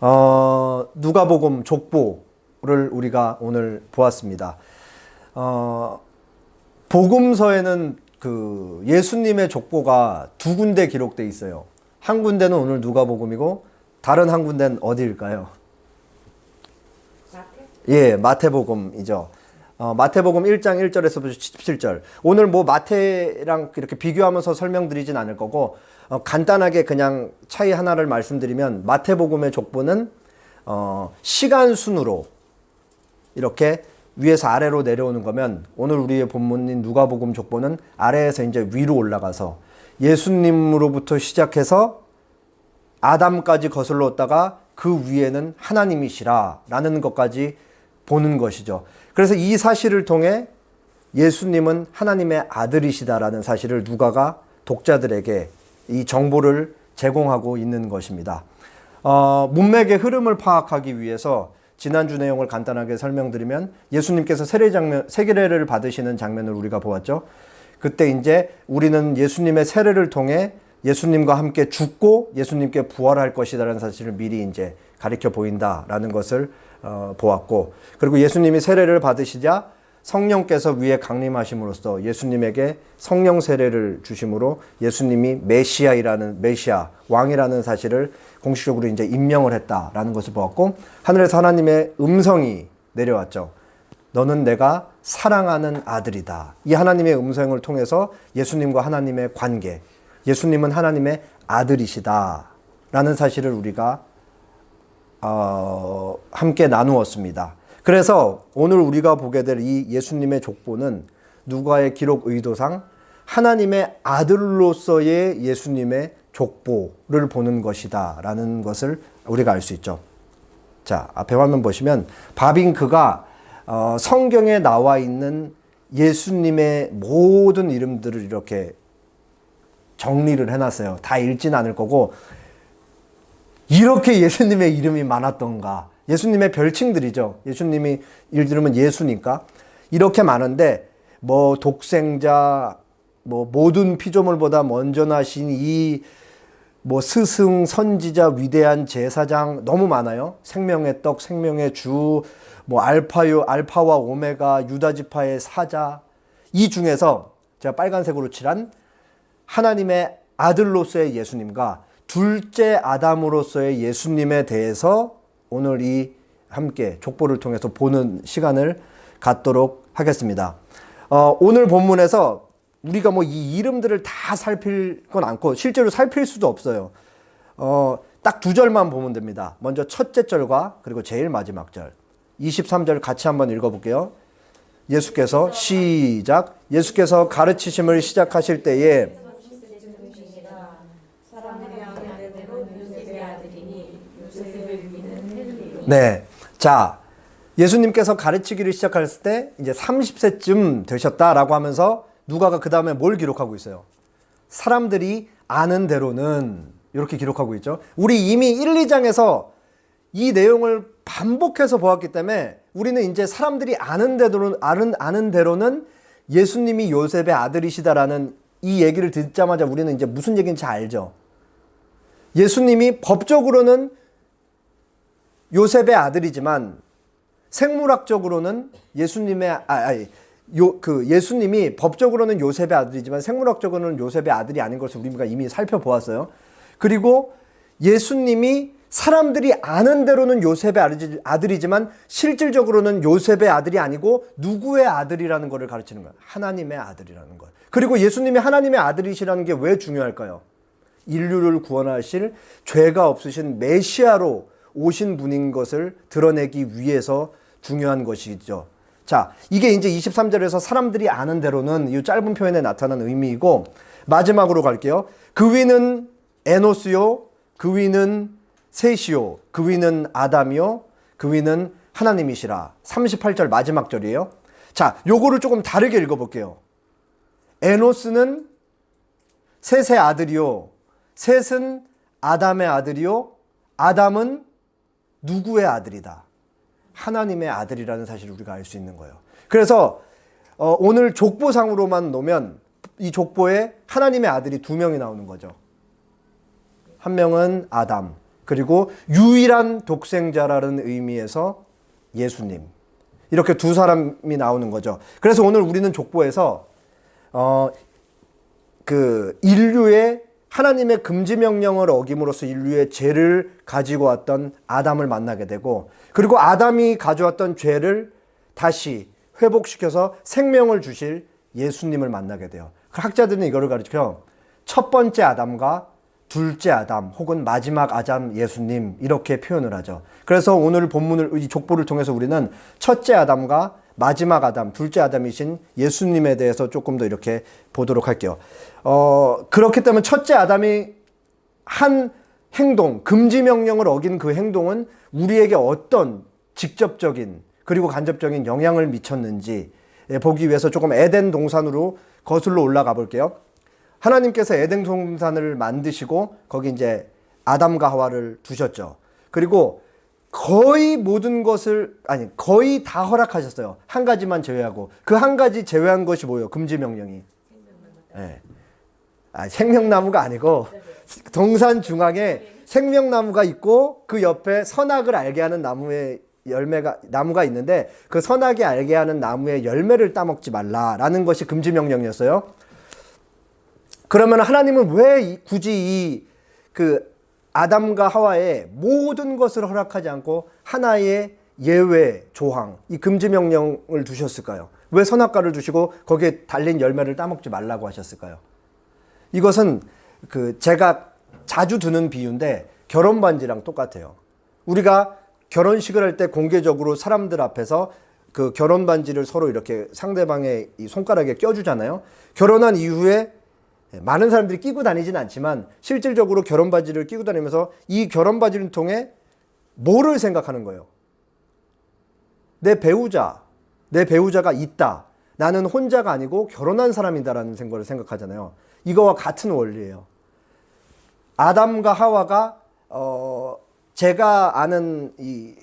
누가복음 족보를 우리가 오늘 보았습니다. 복음서에는 그 예수님의 족보가 두 군데 기록되어 있어요. 한 군데는 오늘 누가복음이고 다른 한 군데는 어디일까요? 예, 마태복음이죠. 마태복음 1장 1절에서부터 17절. 오늘 뭐 마태랑 이렇게 비교하면서 설명드리진 않을 거고, 간단하게 그냥 차이 하나를 말씀드리면, 마태복음의 족보는, 시간 순으로 이렇게 위에서 아래로 내려오는 거면, 오늘 우리의 본문인 누가복음 족보는 아래에서 이제 위로 올라가서 예수님으로부터 시작해서 아담까지 거슬러 왔다가 그 위에는 하나님이시라 라는 것까지 보는 것이죠. 그래서 이 사실을 통해 예수님은 하나님의 아들이시다라는 사실을 누가가 독자들에게 이 정보를 제공하고 있는 것입니다. 문맥의 흐름을 파악하기 위해서 지난주 내용을 간단하게 설명드리면 예수님께서 세례를 받으시는 장면을 우리가 보았죠. 그때 이제 우리는 예수님의 세례를 통해 예수님과 함께 죽고 예수님께 부활할 것이다라는 사실을 미리 이제 가리켜 보인다라는 것을 보았고, 그리고 예수님이 세례를 받으시자 성령께서 위에 강림하심으로써 예수님에게 성령 세례를 주심으로 예수님이 메시아, 왕이라는 사실을 공식적으로 이제 임명을 했다라는 것을 보았고, 하늘에서 하나님의 음성이 내려왔죠. 너는 내가 사랑하는 아들이다. 이 하나님의 음성을 통해서 예수님과 하나님의 관계, 예수님은 하나님의 아들이시다 라는 사실을 우리가 함께 나누었습니다. 그래서 오늘 우리가 보게 될 이 예수님의 족보는 누가의 기록 의도상 하나님의 아들로서의 예수님의 족보를 보는 것이다 라는 것을 우리가 알 수 있죠. 자, 앞에 화면 보시면 바빙크가 성경에 나와 있는 예수님의 모든 이름들을 이렇게 정리를 해놨어요. 다 읽진 않을 거고, 이렇게 예수님의 이름이 많았던가. 예수님의 별칭들이죠. 예수님이 예를 들면 예수니까 이렇게 많은데, 뭐 독생자, 뭐 모든 피조물보다 먼저 나신 이 뭐 스승, 선지자, 위대한 제사장, 너무 많아요. 생명의 떡, 생명의 주, 뭐 알파와 오메가, 유다지파의 사자. 이 중에서 제가 빨간색으로 칠한 하나님의 아들로서의 예수님과 둘째 아담으로서의 예수님에 대해서 오늘 이 함께 족보를 통해서 보는 시간을 갖도록 하겠습니다. 오늘 본문에서 우리가 뭐 이 이름들을 다 살필 건 않고 실제로 살필 수도 없어요. 딱 두 절만 보면 됩니다. 먼저 첫째 절과 그리고 제일 마지막 절 23절 같이 한번 읽어볼게요. 예수께서 시작. 예수께서 가르치심을 시작하실 때에 네. 자, 예수님께서 가르치기를 시작했을 때 이제 30세쯤 되셨다라고 하면서 누가가 그 다음에 뭘 기록하고 있어요? 사람들이 아는 대로는 이렇게 기록하고 있죠. 우리 이미 1, 2장에서 이 내용을 반복해서 보았기 때문에 우리는 이제 사람들이 아는 대로는 예수님이 요셉의 아들이시다라는 이 얘기를 듣자마자 우리는 이제 무슨 얘기인지 알죠. 예수님이 법적으로는 요셉의 아들이지만 생물학적으로는 예수님이 법적으로는 요셉의 아들이지만 생물학적으로는 요셉의 아들이 아닌 것을 우리가 이미 살펴보았어요. 그리고 예수님이 사람들이 아는 대로는 요셉의 아들이지만 실질적으로는 요셉의 아들이 아니고 누구의 아들이라는 것을 가르치는 거예요. 하나님의 아들이라는 것. 그리고 예수님이 하나님의 아들이시라는 게 왜 중요할까요? 인류를 구원하실 죄가 없으신 메시아로 오신 분인 것을 드러내기 위해서 중요한 것이죠. 자, 이게 이제 23절에서 사람들이 아는 대로는 이 짧은 표현에 나타난 의미이고, 마지막으로 갈게요. 그 위는 에노스요, 그 위는 셋이요, 그 위는 아담이요, 그 위는 하나님이시라. 38절 마지막 절이에요. 자, 요거를 조금 다르게 읽어볼게요. 에노스는 셋의 아들이요, 셋은 아담의 아들이요, 아담은 누구의 아들이다? 하나님의 아들이라는 사실을 우리가 알 수 있는 거예요. 그래서 오늘 족보상으로만 놓으면 이 족보에 하나님의 아들이 두 명이 나오는 거죠. 한 명은 아담, 그리고 유일한 독생자라는 의미에서 예수님. 이렇게 두 사람이 나오는 거죠. 그래서 오늘 우리는 족보에서 그 인류의 하나님의 금지 명령을 어김으로써 인류의 죄를 가지고 왔던 아담을 만나게 되고, 그리고 아담이 가져왔던 죄를 다시 회복시켜서 생명을 주실 예수님을 만나게 돼요. 학자들은 이거를 가르쳐 첫 번째 아담과 둘째 아담 혹은 마지막 아담 예수님 이렇게 표현을 하죠. 그래서 오늘 본문을 이 족보를 통해서 우리는 첫째 아담과 마지막 아담, 둘째 아담이신 예수님에 대해서 조금 더 이렇게 보도록 할게요. 그렇기 때문에 첫째 아담이 한 행동, 금지 명령을 어긴 그 행동은 우리에게 어떤 직접적인 그리고 간접적인 영향을 미쳤는지 보기 위해서 조금 에덴 동산으로 거슬러 올라가 볼게요. 하나님께서 에덴 동산을 만드시고 거기 이제 아담과 하와를 두셨죠. 그리고 거의 모든 것을, 거의 다 허락하셨어요. 한 가지만 제외하고. 그 한 가지 제외한 것이 뭐예요? 금지 명령이. 네. 생명나무가 아니고 동산 중앙에 생명나무가 있고 그 옆에 선악을 알게 하는 나무가 있는데 그 선악이 알게 하는 나무의 열매를 따먹지 말라라는 것이 금지 명령이었어요. 그러면 하나님은 왜 굳이 그 아담과 하와의 모든 것을 허락하지 않고 하나의 예외 조항, 이 금지 명령을 두셨을까요? 왜 선악과를 두시고 거기에 달린 열매를 따먹지 말라고 하셨을까요? 이것은 제가 자주 드는 비유인데 결혼 반지랑 똑같아요. 우리가 결혼식을 할 때 공개적으로 사람들 앞에서 그 결혼 반지를 서로 이렇게 상대방의 이 손가락에 껴주잖아요. 결혼한 이후에 많은 사람들이 끼고 다니진 않지만 실질적으로 결혼 바지를 끼고 다니면서 이 결혼 바지를 통해 뭐를 생각하는 거예요? 내 배우자가 있다. 나는 혼자가 아니고 결혼한 사람이다라는 생각을 생각하잖아요. 이거와 같은 원리예요. 아담과 하와가 제가 아는 이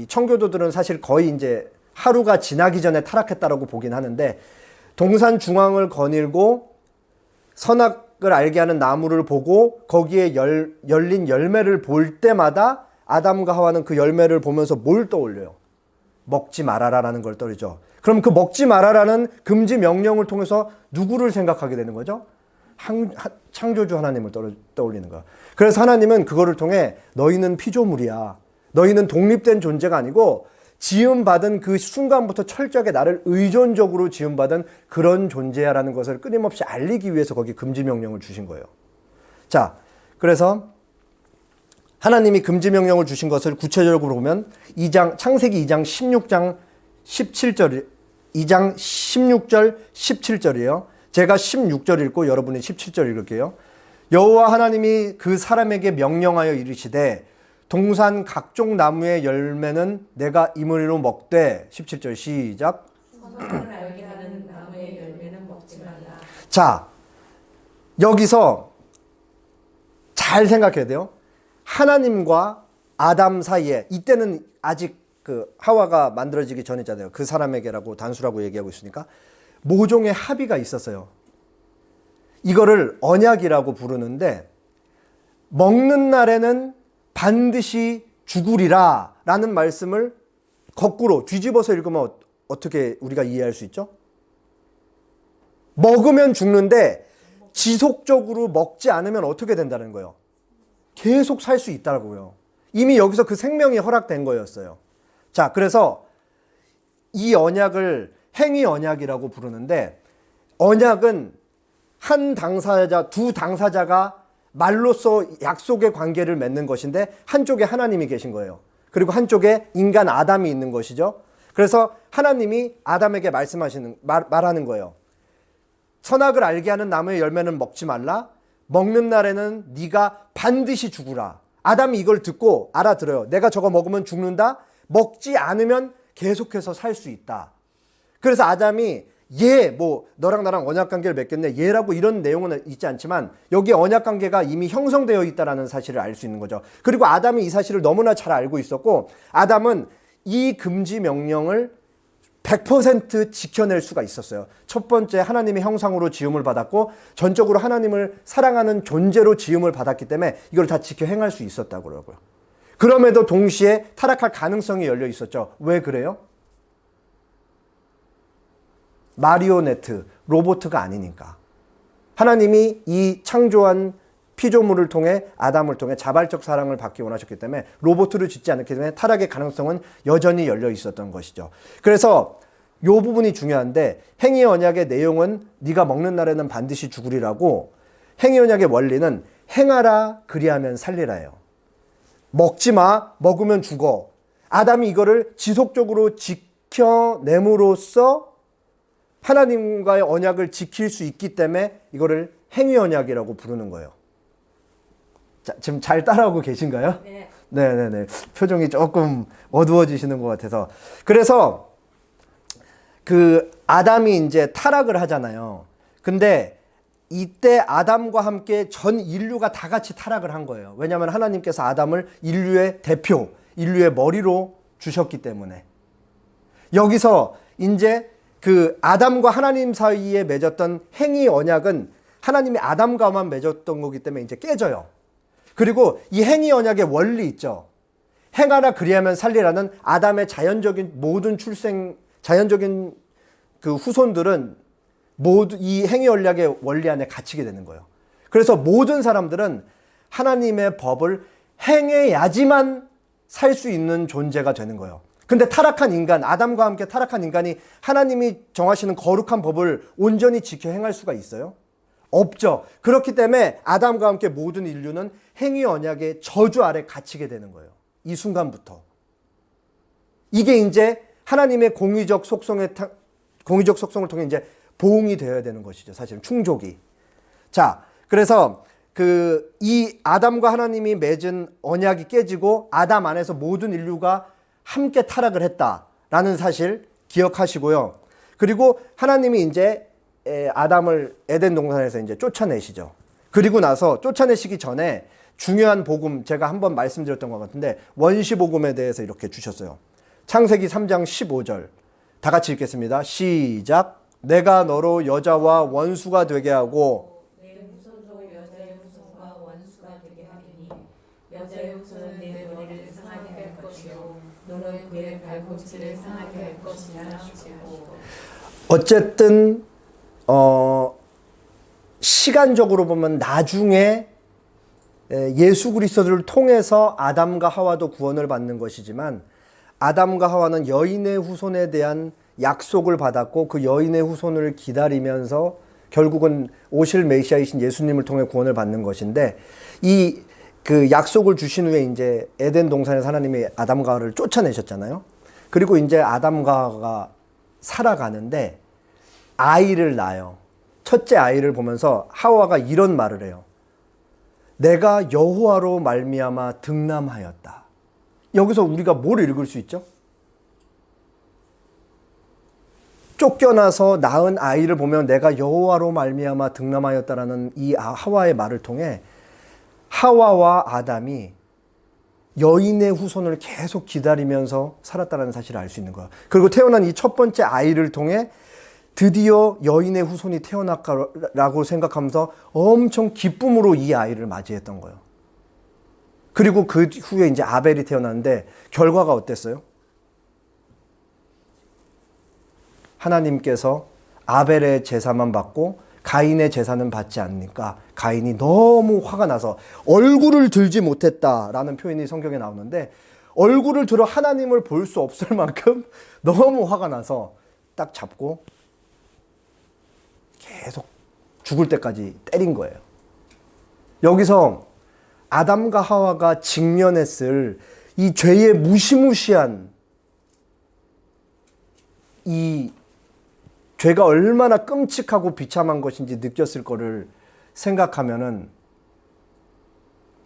청교도들은 사실 거의 이제 하루가 지나기 전에 타락했다라고 보긴 하는데, 동산 중앙을 거닐고 선악을 알게 하는 나무를 보고 거기에 열린 열매를 볼 때마다 아담과 하와는 그 열매를 보면서 뭘 떠올려요? 먹지 말아라라는 걸 떠올리죠. 그럼 그 먹지 말아라는 금지 명령을 통해서 누구를 생각하게 되는 거죠? 창조주 하나님을 떠올리는 거야. 그래서 하나님은 그거를 통해 너희는 피조물이야. 너희는 독립된 존재가 아니고 지음받은 그 순간부터 철저하게 나를 의존적으로 지음받은 그런 존재야라는 것을 끊임없이 알리기 위해서 거기 금지 명령을 주신 거예요. 자, 그래서 하나님이 금지 명령을 주신 것을 구체적으로 보면 창세기 2장 16장 17절, 2장 16절 17절이에요. 제가 16절 읽고 여러분이 17절 읽을게요. 여호와 하나님이 그 사람에게 명령하여 이르시되 동산 각종 나무의 열매는 내가 임의로 먹되 17절 시작. 선악을 알게 하는 나무의 열매는 먹지 말라. 자, 여기서 잘 생각해야 돼요. 하나님과 아담 사이에, 이때는 아직 그 하와가 만들어지기 전이잖아요. 그 사람에게라고 단수라고 얘기하고 있으니까 모종의 합의가 있었어요. 이거를 언약이라고 부르는데, 먹는 날에는 반드시 죽으리라 라는 말씀을 거꾸로 뒤집어서 읽으면 어떻게 우리가 이해할 수 있죠? 먹으면 죽는데 지속적으로 먹지 않으면 어떻게 된다는 거예요? 계속 살 수 있다고요. 이미 여기서 그 생명이 허락된 거였어요. 자, 그래서 이 언약을 행위 언약이라고 부르는데, 언약은 한 당사자, 두 당사자가 말로써 약속의 관계를 맺는 것인데 한쪽에 하나님이 계신 거예요. 그리고 한쪽에 인간 아담이 있는 것이죠. 그래서 하나님이 아담에게 말하는 거예요. 선악을 알게 하는 나무의 열매는 먹지 말라. 먹는 날에는 네가 반드시 죽으라. 아담이 이걸 듣고 알아들어요. 내가 저거 먹으면 죽는다. 먹지 않으면 계속해서 살 수 있다. 그래서 아담이 너랑 나랑 언약관계를 맺겠네, 얘라고 이런 내용은 있지 않지만 여기에 언약관계가 이미 형성되어 있다는 사실을 알 수 있는 거죠. 그리고 아담이 이 사실을 너무나 잘 알고 있었고, 아담은 이 금지 명령을 100% 지켜낼 수가 있었어요. 첫 번째, 하나님의 형상으로 지음을 받았고 전적으로 하나님을 사랑하는 존재로 지음을 받았기 때문에 이걸 다 지켜 행할 수 있었다고 그러고요. 그럼에도 동시에 타락할 가능성이 열려 있었죠. 왜 그래요? 마리오네트, 로보트가 아니니까. 하나님이 이 창조한 피조물을 통해 아담을 통해 자발적 사랑을 받기 원하셨기 때문에 로보트를 짓지 않았기 때문에 타락의 가능성은 여전히 열려 있었던 것이죠. 그래서 이 부분이 중요한데 행위 언약의 내용은 네가 먹는 날에는 반드시 죽으리라고, 행위 언약의 원리는 행하라 그리하면 살리라예요. 먹지 마, 먹으면 죽어. 아담이 이거를 지속적으로 지켜냄으로써 하나님과의 언약을 지킬 수 있기 때문에 이거를 행위 언약이라고 부르는 거예요. 자, 지금 잘 따라오고 계신가요? 네. 네네네. 표정이 조금 어두워지시는 것 같아서. 그래서 그 아담이 이제 타락을 하잖아요. 근데 이때 아담과 함께 전 인류가 다 같이 타락을 한 거예요. 왜냐하면 하나님께서 아담을 인류의 대표, 인류의 머리로 주셨기 때문에. 여기서 이제 그 아담과 하나님 사이에 맺었던 행위 언약은 하나님이 아담과만 맺었던 거기 때문에 이제 깨져요. 그리고 이 행위 언약의 원리 있죠. 행하라 그리하면 살리라는 아담의 자연적인 모든 자연적인 그 후손들은 모두 이 행위 언약의 원리 안에 갇히게 되는 거예요. 그래서 모든 사람들은 하나님의 법을 행해야지만 살 수 있는 존재가 되는 거예요. 근데 타락한 인간, 아담과 함께 타락한 인간이 하나님이 정하시는 거룩한 법을 온전히 지켜 행할 수가 있어요? 없죠. 그렇기 때문에 아담과 함께 모든 인류는 행위 언약의 저주 아래 갇히게 되는 거예요. 이 순간부터. 이게 이제 하나님의 공의적 속성을 통해 이제 보응이 되어야 되는 것이죠. 사실은 충족이. 자, 그래서 이 아담과 하나님이 맺은 언약이 깨지고 아담 안에서 모든 인류가 함께 타락을 했다라는 사실 기억하시고요. 그리고 하나님이 이제 아담을 에덴 동산에서 이제 쫓아내시죠. 그리고 나서 쫓아내시기 전에 중요한 복음, 제가 한번 말씀드렸던 것 같은데 원시 복음에 대해서 이렇게 주셨어요. 창세기 3장 15절 다 같이 읽겠습니다. 시작. 내가 너로 여자와 원수가 되게 하고 내 후손도 여자의 후손과 원수가 되게 하리니 여자의 후손은 내 머리를 상하게 할 것이요 너는 그의 발꿈치를 상하게 할 것이라 하시고. 어쨌든 시간적으로 보면 나중에 예수 그리스도를 통해서 아담과 하와도 구원을 받는 것이지만 아담과 하와는 여인의 후손에 대한 약속을 받았고 그 여인의 후손을 기다리면서 결국은 오실 메시아이신 예수님을 통해 구원을 받는 것인데 이 그 약속을 주신 후에 이제 에덴 동산에서 하나님이 아담과 하와를 쫓아내셨잖아요. 그리고 이제 아담과 하와가 살아가는데 아이를 낳아요. 첫째 아이를 보면서 하와가 이런 말을 해요. 내가 여호와로 말미암아 득남하였다. 여기서 우리가 뭘 읽을 수 있죠? 쫓겨나서 낳은 아이를 보면 내가 여호와로 말미암아 득남하였다라는 이 하와의 말을 통해 하와와 아담이 여인의 후손을 계속 기다리면서 살았다는 사실을 알 수 있는 거야. 그리고 태어난 이 첫 번째 아이를 통해 드디어 여인의 후손이 태어났다라고 생각하면서 엄청 기쁨으로 이 아이를 맞이했던 거예요. 그리고 그 후에 이제 아벨이 태어났는데 결과가 어땠어요? 하나님께서 아벨의 제사만 받고 가인의 제사는 받지 않으니까 가인이 너무 화가 나서 얼굴을 들지 못했다라는 표현이 성경에 나오는데 얼굴을 들어 하나님을 볼 수 없을 만큼 너무 화가 나서 딱 잡고 계속 죽을 때까지 때린 거예요. 여기서 아담과 하와가 직면했을 이 죄의 무시무시한 이 죄가 얼마나 끔찍하고 비참한 것인지 느꼈을 거를 생각하면은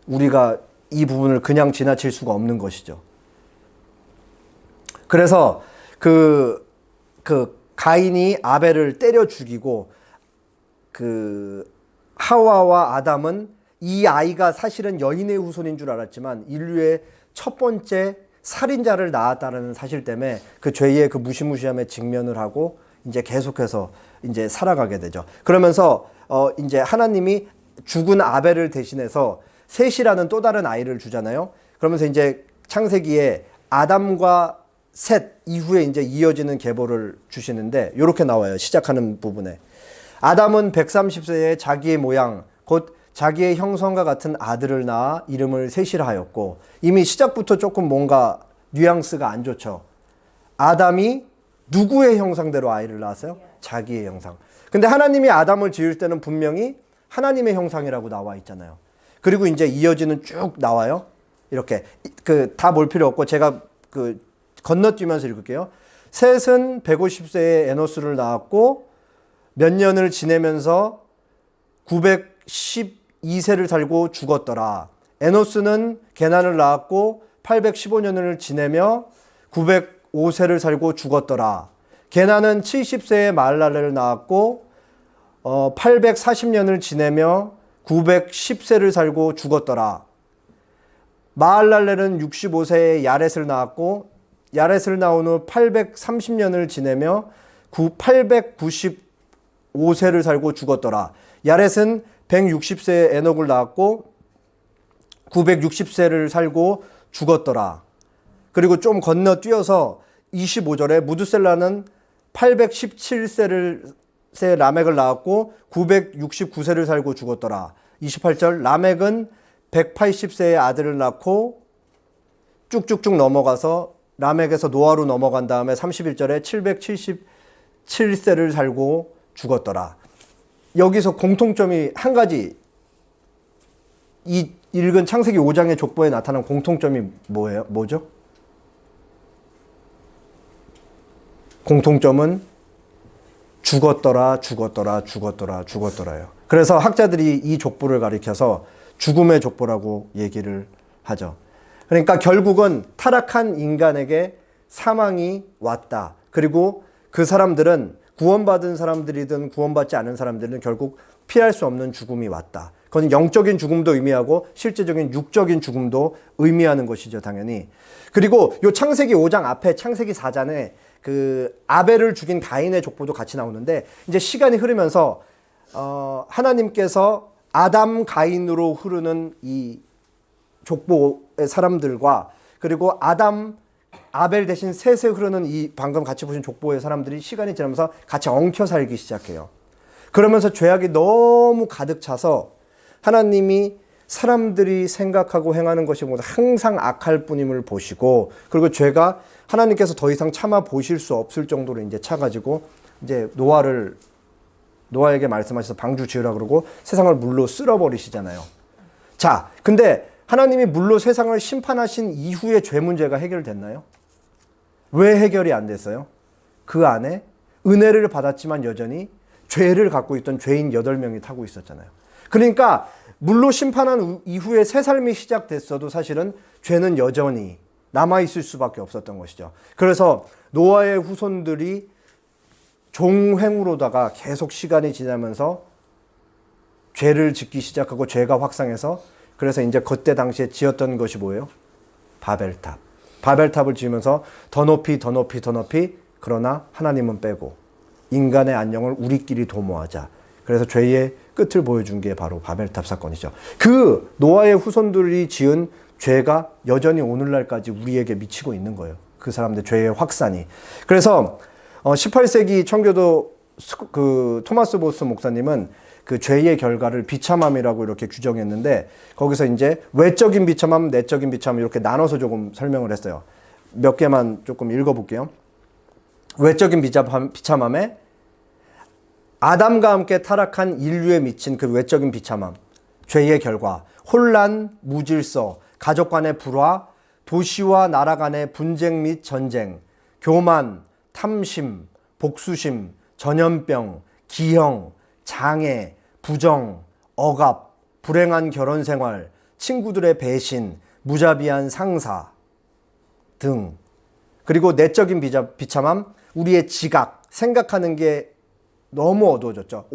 우리가 이 부분을 그냥 지나칠 수가 없는 것이죠. 그래서 그 가인이 아벨을 때려 죽이고 하와와 아담은 이 아이가 사실은 여인의 후손인 줄 알았지만 인류의 첫 번째 살인자를 낳았다는 사실 때문에 그 죄의 그 무시무시함에 직면을 하고 이제 계속해서 이제 살아가게 되죠. 그러면서 이제 하나님이 죽은 아벨을 대신해서 셋이라는 또 다른 아이를 주잖아요. 그러면서 이제 창세기에 아담과 셋 이후에 이제 이어지는 계보를 주시는데 이렇게 나와요. 시작하는 부분에. 아담은 130세에 자기의 모양 곧 자기의 형성과 같은 아들을 낳아 이름을 셋이라 하였고, 이미 시작부터 조금 뭔가 뉘앙스가 안 좋죠. 아담이 누구의 형상대로 아이를 낳았어요? 자기의 형상. 근데 하나님이 아담을 지을 때는 분명히 하나님의 형상이라고 나와 있잖아요. 그리고 이제 이어지는 쭉 나와요. 이렇게 다 볼 필요 없고 제가 건너뛰면서 읽을게요. 셋은 150세에 에노스를 낳았고 몇 년을 지내면서 912세를 살고 죽었더라. 에노스는 게난을 낳았고 815년을 지내며 905세를 살고 죽었더라. 게난은 70세에 마할랄레를 낳았고 840년을 지내며 910세를 살고 죽었더라. 마할랄렐은 65세에 야렛을 낳았고 야렛을 낳은 후 830년을 지내며 895세를 살고 죽었더라. 야렛은 160세에 에녹을 낳았고 960세를 살고 죽었더라. 그리고 좀 건너뛰어서 25절에 무드셀라는 817세를 라멕을 낳았고 969세를 살고 죽었더라. 28절 라멕은 180세의 아들을 낳고 쭉쭉쭉 넘어가서 라멕에서 노아로 넘어간 다음에 31절에 777세를 살고 죽었더라. 여기서 공통점이 한 가지, 이 읽은 창세기 5장의 족보에 나타난 공통점이 뭐죠? 공통점은 죽었더라예요. 그래서 학자들이 이 족보를 가리켜서 죽음의 족보라고 얘기를 하죠. 그러니까 결국은 타락한 인간에게 사망이 왔다. 그리고 그 사람들은 구원받은 사람들이든 구원받지 않은 사람들은 결국 피할 수 없는 죽음이 왔다. 그건 영적인 죽음도 의미하고 실제적인 육적인 죽음도 의미하는 것이죠, 당연히. 그리고 요 창세기 5장 앞에 창세기 4장에 그 아벨을 죽인 가인의 족보도 같이 나오는데, 이제 시간이 흐르면서 하나님께서 아담 가인으로 흐르는 이 족보의 사람들과 그리고 아벨 대신 셋에 흐르는 이 방금 같이 보신 족보의 사람들이 시간이 지나면서 같이 엉켜 살기 시작해요. 그러면서 죄악이 너무 가득 차서 하나님이 사람들이 생각하고 행하는 것이 모두 항상 악할 뿐임을 보시고, 그리고 죄가 하나님께서 더 이상 참아 보실 수 없을 정도로 이제 차가지고 이제 노아에게 말씀하셔서 방주 지으라 그러고 세상을 물로 쓸어버리시잖아요. 자, 근데 하나님이 물로 세상을 심판하신 이후에 죄 문제가 해결됐나요? 왜 해결이 안 됐어요? 그 안에 은혜를 받았지만 여전히 죄를 갖고 있던 죄인 8명이 타고 있었잖아요. 그러니까 물로 심판한 이후에 새 삶이 시작됐어도 사실은 죄는 여전히 남아있을 수밖에 없었던 것이죠. 그래서 노아의 후손들이 종횡으로다가 계속 시간이 지나면서 죄를 짓기 시작하고 죄가 확산해서, 그래서 이제 그때 당시에 지었던 것이 뭐예요? 바벨탑. 바벨탑을 지으면서 더 높이 그러나 하나님은 빼고 인간의 안녕을 우리끼리 도모하자. 그래서 죄의 끝을 보여준 게 바로 바벨탑 사건이죠. 그 노아의 후손들이 지은 죄가 여전히 오늘날까지 우리에게 미치고 있는 거예요. 그 사람들 죄의 확산이. 그래서 18세기 청교도 그 토마스 보스 목사님은 그 죄의 결과를 비참함이라고 이렇게 규정했는데, 거기서 이제 외적인 비참함, 내적인 비참함 이렇게 나눠서 조금 설명을 했어요. 몇 개만 조금 읽어볼게요. 외적인 비참함에 아담과 함께 타락한 인류에 미친 그 외적인 비참함, 죄의 결과, 혼란, 무질서, 가족 간의 불화, 도시와 나라 간의 분쟁 및 전쟁, 교만, 탐심, 복수심, 전염병, 기형, 장애, 부정, 억압, 불행한 결혼 생활, 친구들의 배신, 무자비한 상사 등. 그리고 내적인 비참함, 우리의 지각, 생각하는 게 너무 어두워졌죠.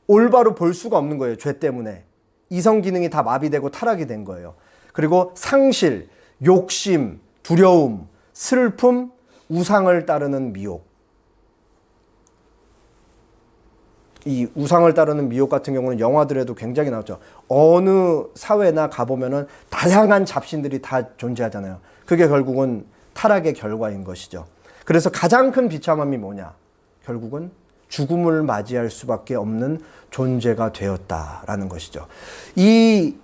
올바로 볼 수가 없는 거예요. 죄 때문에. 이성 기능이 다 마비되고 타락이 된 거예요. 그리고 상실, 욕심, 두려움, 슬픔, 우상을 따르는 미혹. 이 우상을 따르는 미혹 같은 경우는 영화들에도 굉장히 나오죠. 어느 사회나 가보면은 다양한 잡신들이 다 존재하잖아요. 그게 결국은 타락의 결과인 것이죠. 그래서 가장 큰 비참함이 뭐냐? 결국은 죽음을 맞이할 수밖에 없는 존재가 되었다라는 것이죠. 이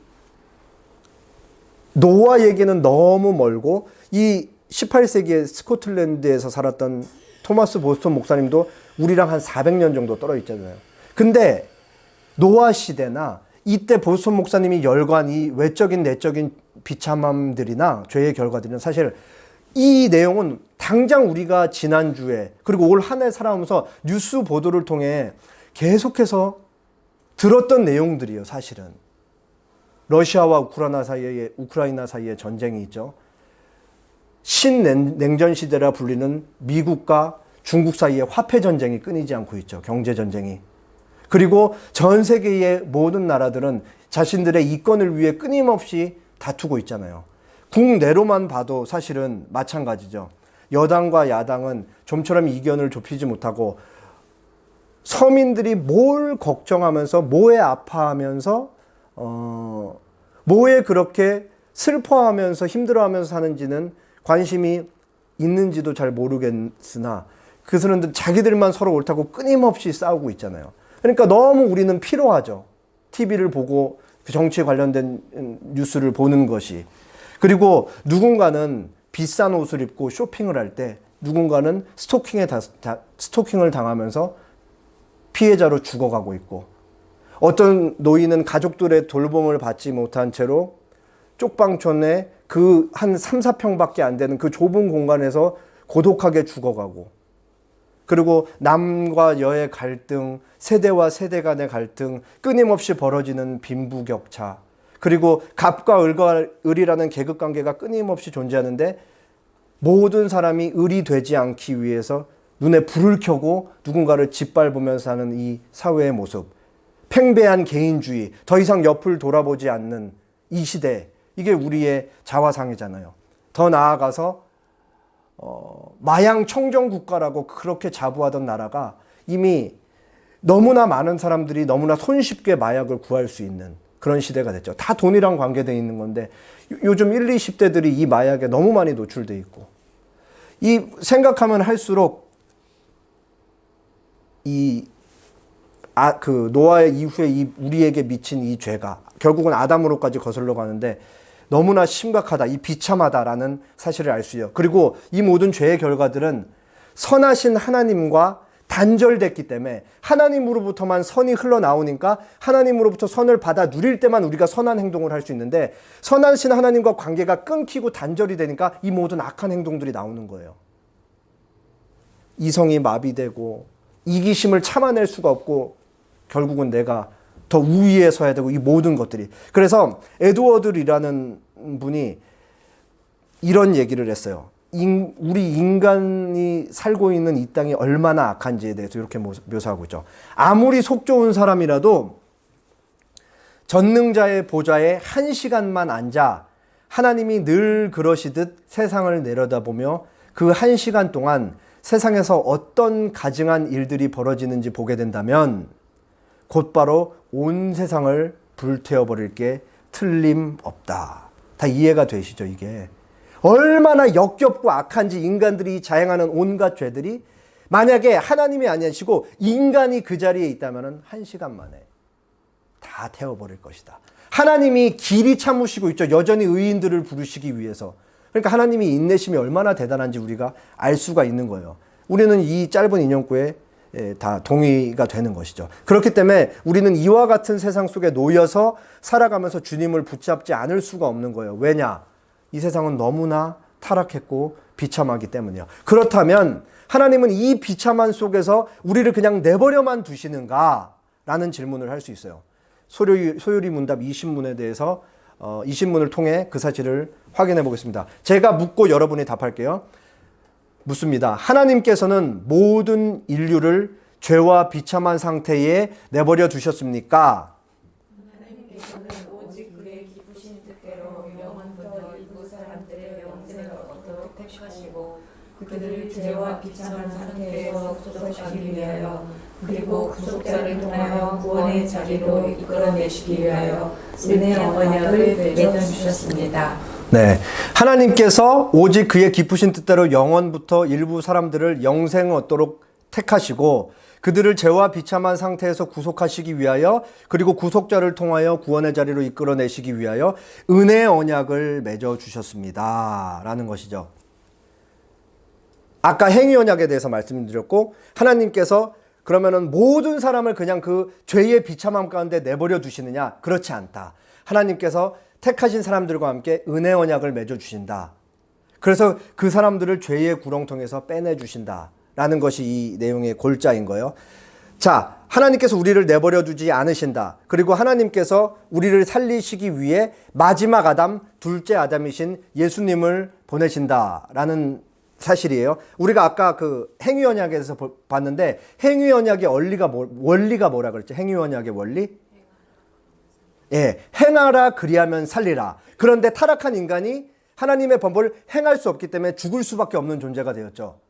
노아 얘기는 너무 멀고 이 18세기에 스코틀랜드에서 살았던 토마스 보스턴 목사님도 우리랑 한 400년 정도 떨어 있잖아요. 근데 노아 시대나 이때 보스턴 목사님이 열거한 이 외적인 내적인 비참함들이나 죄의 결과들은 사실 이 내용은 당장 우리가 지난주에 그리고 올 한 해 살아오면서 뉴스 보도를 통해 계속해서 들었던 내용들이에요. 사실은 러시아와 우크라이나 사이에 전쟁이 있죠. 신냉전 시대라 불리는 미국과 중국 사이에 화폐 전쟁이 끊이지 않고 있죠. 경제 전쟁이. 그리고 전 세계의 모든 나라들은 자신들의 이권을 위해 끊임없이 다투고 있잖아요. 국내로만 봐도 사실은 마찬가지죠. 여당과 야당은 좀처럼 이견을 좁히지 못하고 서민들이 뭘 걱정하면서 뭐에 아파하면서 뭐에 그렇게 슬퍼하면서 힘들어하면서 사는지는 관심이 있는지도 잘 모르겠으나 그 사람들 자기들만 서로 옳다고 끊임없이 싸우고 있잖아요. 그러니까 너무 우리는 피로하죠. TV를 보고 그 정치에 관련된 뉴스를 보는 것이. 그리고 누군가는 비싼 옷을 입고 쇼핑을 할 때 누군가는 스토킹을 당하면서 피해자로 죽어가고 있고 어떤 노인은 가족들의 돌봄을 받지 못한 채로 쪽방촌에 그 한 3, 4평밖에 안 되는 그 좁은 공간에서 고독하게 죽어가고 그리고 남과 여의 갈등, 세대와 세대 간의 갈등, 끊임없이 벌어지는 빈부격차 그리고 갑과 을이라는 계급관계가 끊임없이 존재하는데 모든 사람이 을이 되지 않기 위해서 눈에 불을 켜고 누군가를 짓밟으면서 사는 이 사회의 모습 팽배한 개인주의, 더 이상 옆을 돌아보지 않는 이 시대 이게 우리의 자화상이잖아요. 더 나아가서 마양 청정국가라고 그렇게 자부하던 나라가 이미 너무나 많은 사람들이 너무나 손쉽게 마약을 구할 수 있는 그런 시대가 됐죠. 다 돈이랑 관계되어 있는 건데 요즘 1, 20대들이 이 마약에 너무 많이 노출되어 있고 이 생각하면 할수록 그 노아의 이후에 우리에게 미친 이 죄가 결국은 아담으로까지 거슬러 가는데 너무나 심각하다, 이 비참하다라는 사실을 알 수 있어요. 그리고 이 모든 죄의 결과들은 선하신 하나님과 단절됐기 때문에 하나님으로부터만 선이 흘러나오니까 하나님으로부터 선을 받아 누릴 때만 우리가 선한 행동을 할 수 있는데 선하신 하나님과 관계가 끊기고 단절이 되니까 이 모든 악한 행동들이 나오는 거예요. 이성이 마비되고 이기심을 참아낼 수가 없고 결국은 내가 더 우위에 서야 되고 이 모든 것들이. 그래서 에드워드리라는 분이 이런 얘기를 했어요. 우리 인간이 살고 있는 이 땅이 얼마나 악한지에 대해서 이렇게 묘사하고 있죠. 아무리 속 좋은 사람이라도 전능자의 보좌에 1시간만 앉아 하나님이 늘 그러시듯 세상을 내려다보며 그 1시간 동안 세상에서 어떤 가증한 일들이 벌어지는지 보게 된다면 곧바로 온 세상을 불태워버릴 게 틀림없다. 다 이해가 되시죠, 이게? 얼마나 역겹고 악한지 인간들이 자행하는 온갖 죄들이 만약에 하나님이 아니시고 인간이 그 자리에 있다면 1시간 만에 다 태워버릴 것이다. 하나님이 길이 참으시고 있죠. 여전히 의인들을 부르시기 위해서. 그러니까 하나님이 인내심이 얼마나 대단한지 우리가 알 수가 있는 거예요. 우리는 이 짧은 인연구에 다 동의가 되는 것이죠. 그렇기 때문에 우리는 이와 같은 세상 속에 놓여서 살아가면서 주님을 붙잡지 않을 수가 없는 거예요. 왜냐? 이 세상은 너무나 타락했고 비참하기 때문이요. 그렇다면 하나님은 이 비참한 속에서 우리를 그냥 내버려만 두시는가? 라는 질문을 할 수 있어요. 소요리 문답 20문에 대해서 20문을 통해 그 사실을 확인해 보겠습니다. 제가 묻고 여러분이 답할게요. 묻습니다. 하나님께서는 모든 인류를 죄와 비참한 상태에 내버려 두셨습니까? 하나님께서는 오직 그의 기쁘신 뜻대로 영원부터 일부 사람들의 영생을 얻게 않도록 택하시고 그들을 죄와 비참한 상태에서 구속하기 위하여 그리고 구속자를 통하여 구원의 자리로 이끌어내시기 위하여 은혜의 언약을 맺어주셨습니다. 네, 하나님께서 오직 그의 기쁘신 뜻대로 영원부터 일부 사람들을 영생을 얻도록 택하시고 그들을 죄와 비참한 상태에서 구속하시기 위하여 그리고 구속자를 통하여 구원의 자리로 이끌어내시기 위하여 은혜의 언약을 맺어주셨습니다 라는 것이죠. 아까 행위 언약에 대해서 말씀드렸고 하나님께서 그러면은 모든 사람을 그냥 그 죄의 비참함 가운데 내버려 두시느냐? 그렇지 않다. 하나님께서 택하신 사람들과 함께 은혜 언약을 맺어 주신다. 그래서 그 사람들을 죄의 구렁텅이에서 빼내 주신다. 라는 것이 이 내용의 골자인 거예요. 자, 하나님께서 우리를 내버려 두지 않으신다. 그리고 하나님께서 우리를 살리시기 위해 마지막 아담, 둘째 아담이신 예수님을 보내신다. 라는 사실이에요. 우리가 아까 그 행위 언약에서 봤는데 행위 언약의 원리가 뭐라 그랬죠? 행위 언약의 원리? 예, 행하라 그리하면 살리라. 그런데 타락한 인간이 하나님의 법을 행할 수 없기 때문에 죽을 수밖에 없는 존재가 되었죠.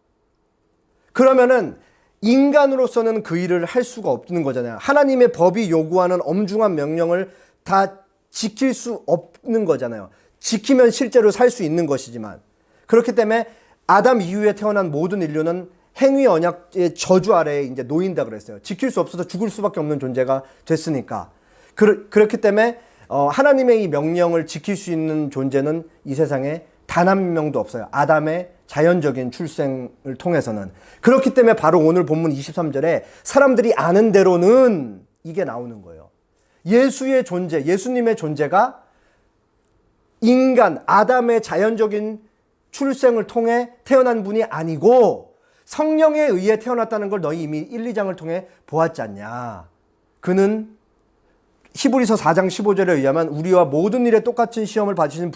그러면은 인간으로서는 그 일을 할 수가 없는 거잖아요. 하나님의 법이 요구하는 엄중한 명령을 다 지킬 수 없는 거잖아요. 지키면 실제로 살 수 있는 것이지만 그렇기 때문에 아담 이후에 태어난 모든 인류는 행위 언약의 저주 아래에 이제 놓인다 그랬어요. 지킬 수 없어서 죽을 수밖에 없는 존재가 됐으니까. 그렇기 때문에 하나님의 이 명령을 지킬 수 있는 존재는 이 세상에 단 한 명도 없어요. 아담의 자연적인 출생을 통해서는. 그렇기 때문에 바로 오늘 본문 23절에 사람들이 아는 대로는 이게 나오는 거예요. 예수의 존재, 예수님의 존재가 인간, 아담의 자연적인 출생을 통해 태어난 분이 아니고 성령에 의해 태어났다는 걸 너희 이미 1, 2장을 통해 보았지 않냐. 그는 히브리서 4장 15절에 의하면 우리와 모든 일에 똑같은 시험을 받으신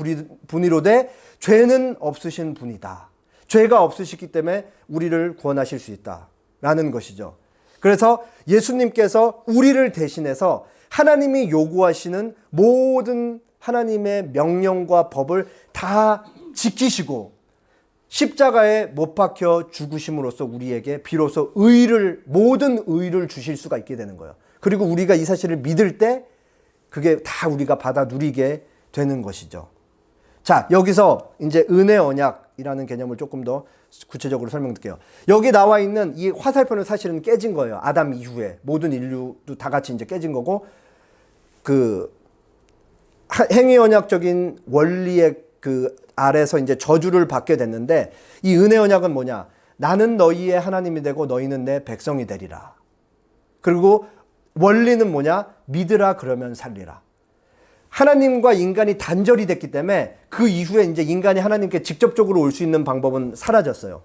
분이로되 죄는 없으신 분이다. 죄가 없으시기 때문에 우리를 구원하실 수 있다라는 것이죠. 그래서 예수님께서 우리를 대신해서 하나님이 요구하시는 모든 하나님의 명령과 법을 다 지키시고 십자가에 못 박혀 죽으심으로써 우리에게 비로소 모든 의를 주실 수가 있게 되는 거예요. 그리고 우리가 이 사실을 믿을 때 그게 다 우리가 받아 누리게 되는 것이죠. 자, 여기서 이제 은혜 언약이라는 개념을 조금 더 구체적으로 설명드릴게요. 여기 나와 있는 이 화살표는 사실은 깨진 거예요. 아담 이후에 모든 인류도 다 같이 이제 깨진 거고 그 행위 언약적인 원리의 그 아래서 이제 저주를 받게 됐는데 이 은혜 언약은 뭐냐? 나는 너희의 하나님이 되고 너희는 내 백성이 되리라. 그리고 원리는 뭐냐? 믿으라 그러면 살리라. 하나님과 인간이 단절이 됐기 때문에 그 이후에 이제 인간이 하나님께 직접적으로 올 수 있는 방법은 사라졌어요.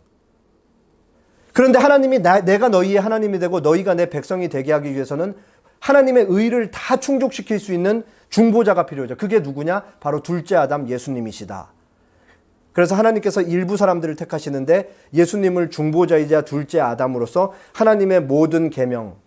그런데 하나님이 내가 너희의 하나님이 되고 너희가 내 백성이 되게 하기 위해서는 하나님의 의를 다 충족시킬 수 있는 중보자가 필요하죠. 그게 누구냐? 바로 둘째 아담 예수님이시다. 그래서 하나님께서 일부 사람들을 택하시는데 예수님을 중보자이자 둘째 아담으로서 하나님의 모든 계명,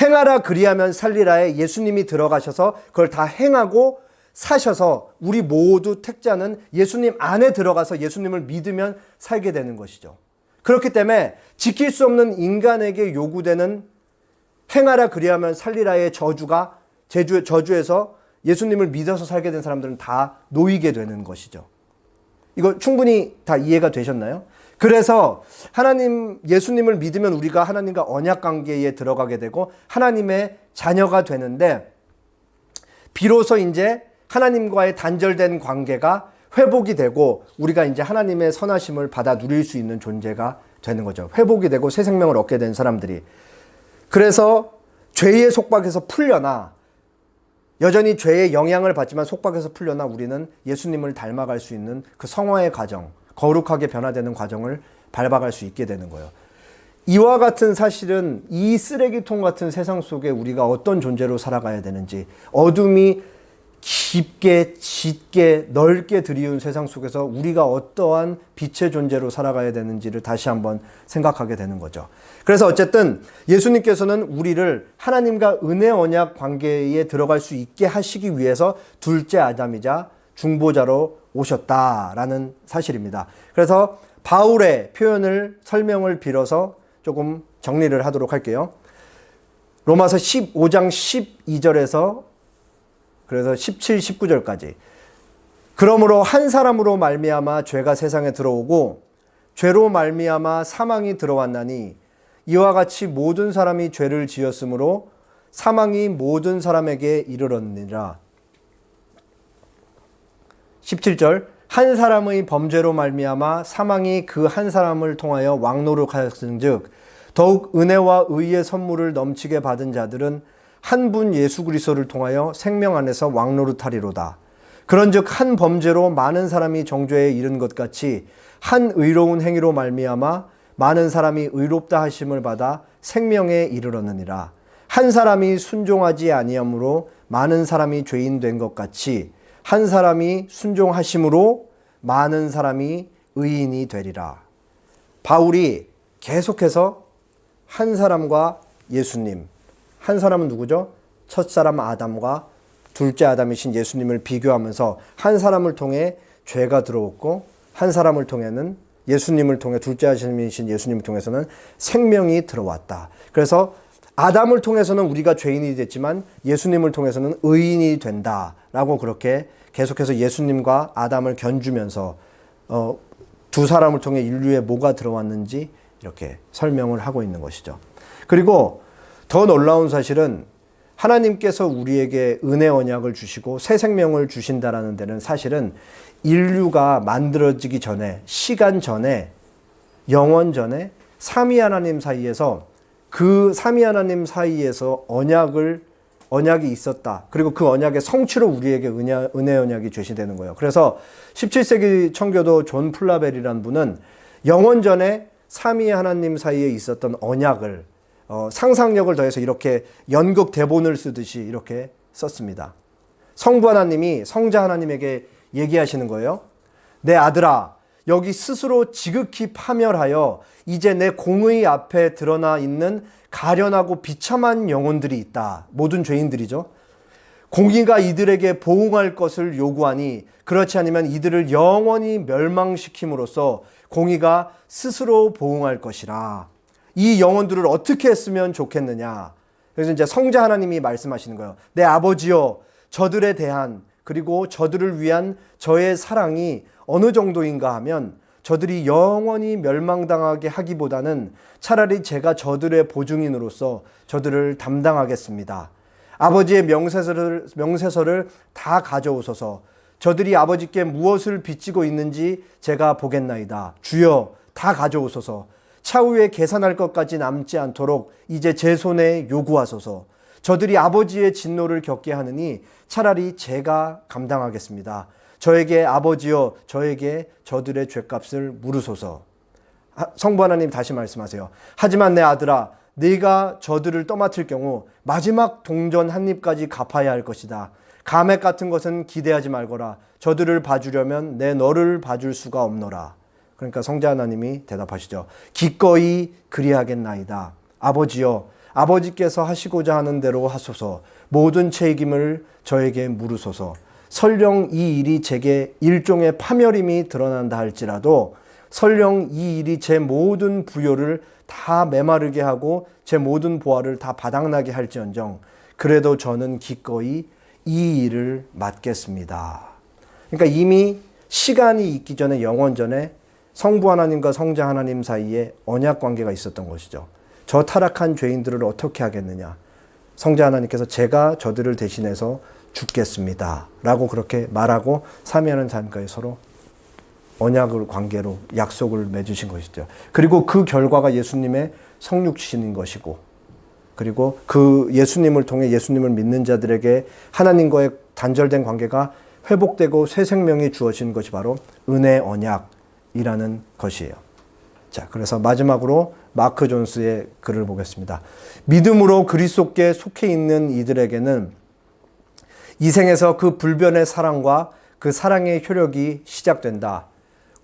행하라 그리하면 살리라에 예수님이 들어가셔서 그걸 다 행하고 사셔서 우리 모두 택자는 예수님 안에 들어가서 예수님을 믿으면 살게 되는 것이죠. 그렇기 때문에 지킬 수 없는 인간에게 요구되는 행하라 그리하면 살리라의 저주에서 예수님을 믿어서 살게 된 사람들은 다 놓이게 되는 것이죠. 이거 충분히 다 이해가 되셨나요? 그래서 예수님을 믿으면 우리가 하나님과 언약 관계에 들어가게 되고 하나님의 자녀가 되는데 비로소 이제 하나님과의 단절된 관계가 회복이 되고 우리가 이제 하나님의 선하심을 받아 누릴 수 있는 존재가 되는 거죠. 회복이 되고 새 생명을 얻게 된 사람들이. 그래서 죄의 속박에서 풀려나 여전히 죄의 영향을 받지만 속박에서 풀려나 우리는 예수님을 닮아갈 수 있는 그 성화의 과정, 거룩하게 변화되는 과정을 밟아갈 수 있게 되는 거예요. 이와 같은 사실은 이 쓰레기통 같은 세상 속에 우리가 어떤 존재로 살아가야 되는지, 어둠이 깊게 짙게 넓게 들이운 세상 속에서 우리가 어떠한 빛의 존재로 살아가야 되는지를 다시 한번 생각하게 되는 거죠. 그래서 어쨌든 예수님께서는 우리를 하나님과 은혜 언약 관계에 들어갈 수 있게 하시기 위해서 둘째 아담이자 중보자로 오셨다라는 사실입니다. 그래서 바울의 표현을 설명을 빌어서 조금 정리를 하도록 할게요. 로마서 15장 12절에서 그래서 17, 19절까지. 그러므로 한 사람으로 말미암아 죄가 세상에 들어오고 죄로 말미암아 사망이 들어왔나니 이와 같이 모든 사람이 죄를 지었으므로 사망이 모든 사람에게 이르렀느니라. 17절 한 사람의 범죄로 말미암아 사망이 그 한 사람을 통하여 왕노릇하였은즉 더욱 은혜와 의의 선물을 넘치게 받은 자들은 한 분 예수 그리스도를 통하여 생명 안에서 왕노릇하리로다. 그런즉 한 범죄로 많은 사람이 정죄에 이른 것 같이 한 의로운 행위로 말미암아 많은 사람이 의롭다 하심을 받아 생명에 이르렀느니라. 한 사람이 순종하지 아니함으로 많은 사람이 죄인 된 것 같이 한 사람이 순종하심으로 많은 사람이 의인이 되리라. 바울이 계속해서 한 사람과 예수님, 한 사람은 누구죠? 첫사람 아담과 둘째 아담이신 예수님을 비교하면서 한 사람을 통해 죄가 들어왔고 한 사람을 통해는 예수님을 통해 둘째 아담이신 예수님을 통해서는 생명이 들어왔다. 그래서 아담을 통해서는 우리가 죄인이 됐지만 예수님을 통해서는 의인이 된다라고 그렇게 계속해서 예수님과 아담을 견주면서 두 사람을 통해 인류에 뭐가 들어왔는지 이렇게 설명을 하고 있는 것이죠. 그리고 더 놀라운 사실은 하나님께서 우리에게 은혜 언약을 주시고 새 생명을 주신다라는 데는 사실은 인류가 만들어지기 전에, 시간 전에, 영원 전에 삼위 하나님 사이에서 그 삼위 하나님 사이에서 언약이 있었다. 그리고 그 언약의 성취로 우리에게 은혜 언약이 제시되는 거예요. 그래서 17세기 청교도 존 플라벨이라는 분은 영원 전에 삼위 하나님 사이에 있었던 언약을 상상력을 더해서 이렇게 연극 대본을 쓰듯이 이렇게 썼습니다. 성부 하나님이 성자 하나님에게 얘기하시는 거예요. 내 아들아, 여기 스스로 지극히 파멸하여 이제 내 공의 앞에 드러나 있는 가련하고 비참한 영혼들이 있다. 모든 죄인들이죠. 공의가 이들에게 보응할 것을 요구하니 그렇지 않으면 이들을 영원히 멸망시킴으로써 공의가 스스로 보응할 것이라. 이 영혼들을 어떻게 했으면 좋겠느냐. 그래서 이제 성자 하나님이 말씀하시는 거예요. 내 아버지여, 저들에 대한 그리고 저들을 위한 저의 사랑이 어느 정도인가 하면 저들이 영원히 멸망당하게 하기보다는 차라리 제가 저들의 보증인으로서 저들을 담당하겠습니다. 아버지의 명세서를 다 가져오소서. 저들이 아버지께 무엇을 빚지고 있는지 제가 보겠나이다. 주여, 다 가져오소서. 차후에 계산할 것까지 남지 않도록 이제 제 손에 요구하소서. 저들이 아버지의 진노를 겪게 하느니 차라리 제가 감당하겠습니다. 저에게 아버지여, 저에게 저들의 죄값을 물으소서. 성부 하나님 다시 말씀하세요. 하지만 내 아들아, 네가 저들을 떠맡을 경우 마지막 동전 한 입까지 갚아야 할 것이다. 감액 같은 것은 기대하지 말거라. 저들을 봐주려면 내 너를 봐줄 수가 없노라. 그러니까 성자 하나님이 대답하시죠. 기꺼이 그리하겠나이다. 아버지여, 아버지께서 하시고자 하는 대로 하소서. 모든 책임을 저에게 물으소서. 설령 이 일이 제게 일종의 파멸임이 드러난다 할지라도 설령 이 일이 제 모든 부요를 다 메마르게 하고 제 모든 보화를 다 바닥나게 할지언정 그래도 저는 기꺼이 이 일을 맡겠습니다. 그러니까 이미 시간이 있기 전에 영원 전에 성부 하나님과 성자 하나님 사이에 언약 관계가 있었던 것이죠. 저 타락한 죄인들을 어떻게 하겠느냐. 성자 하나님께서 제가 저들을 대신해서 죽겠습니다. 라고 그렇게 말하고 삼위하는 자님과의 서로 언약을 관계로 약속을 맺으신 것이죠. 그리고 그 결과가 예수님의 성육신인 것이고 그리고 그 예수님을 통해 예수님을 믿는 자들에게 하나님과의 단절된 관계가 회복되고 새 생명이 주어진 것이 바로 은혜 언약이라는 것이에요. 자, 그래서 마지막으로 마크 존스의 글을 보겠습니다. 믿음으로 그리스도께 속해 있는 이들에게는 이 생에서 그 불변의 사랑과 그 사랑의 효력이 시작된다.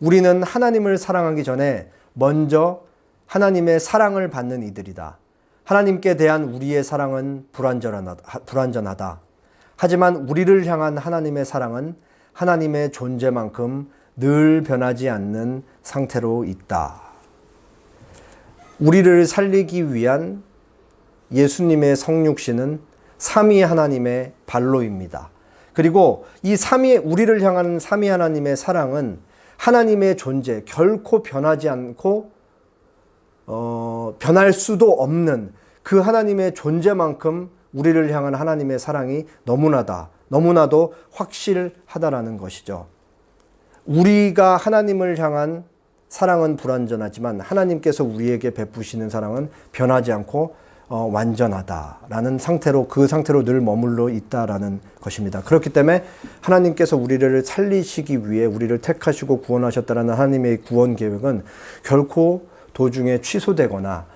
우리는 하나님을 사랑하기 전에 먼저 하나님의 사랑을 받는 이들이다. 하나님께 대한 우리의 사랑은 불완전하다. 하지만 우리를 향한 하나님의 사랑은 하나님의 존재만큼 늘 변하지 않는 상태로 있다. 우리를 살리기 위한 예수님의 성육신은 삼위 하나님의 발로입니다. 그리고 이 우리를 향하는 삼위 하나님의 사랑은 하나님의 존재, 결코 변하지 않고 변할 수도 없는 그 하나님의 존재만큼 우리를 향한 하나님의 사랑이 너무나도 확실하다라는 것이죠. 우리가 하나님을 향한 사랑은 불완전하지만 하나님께서 우리에게 베푸시는 사랑은 변하지 않고 완전하다라는 상태로, 그 상태로 늘 머물러 있다라는 것입니다. 그렇기 때문에 하나님께서 우리를 살리시기 위해 우리를 택하시고 구원하셨다라는 하나님의 구원 계획은 결코 도중에 취소되거나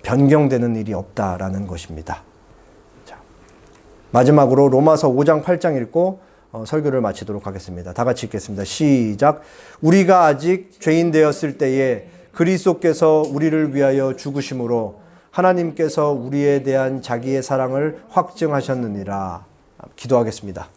변경되는 일이 없다라는 것입니다. 자, 마지막으로 로마서 5장 8장 읽고 설교를 마치도록 하겠습니다. 다 같이 읽겠습니다. 시작. 우리가 아직 죄인 되었을 때에 그리스도께서 우리를 위하여 죽으심으로 하나님께서 우리에 대한 자기의 사랑을 확증하셨느니라. 기도하겠습니다.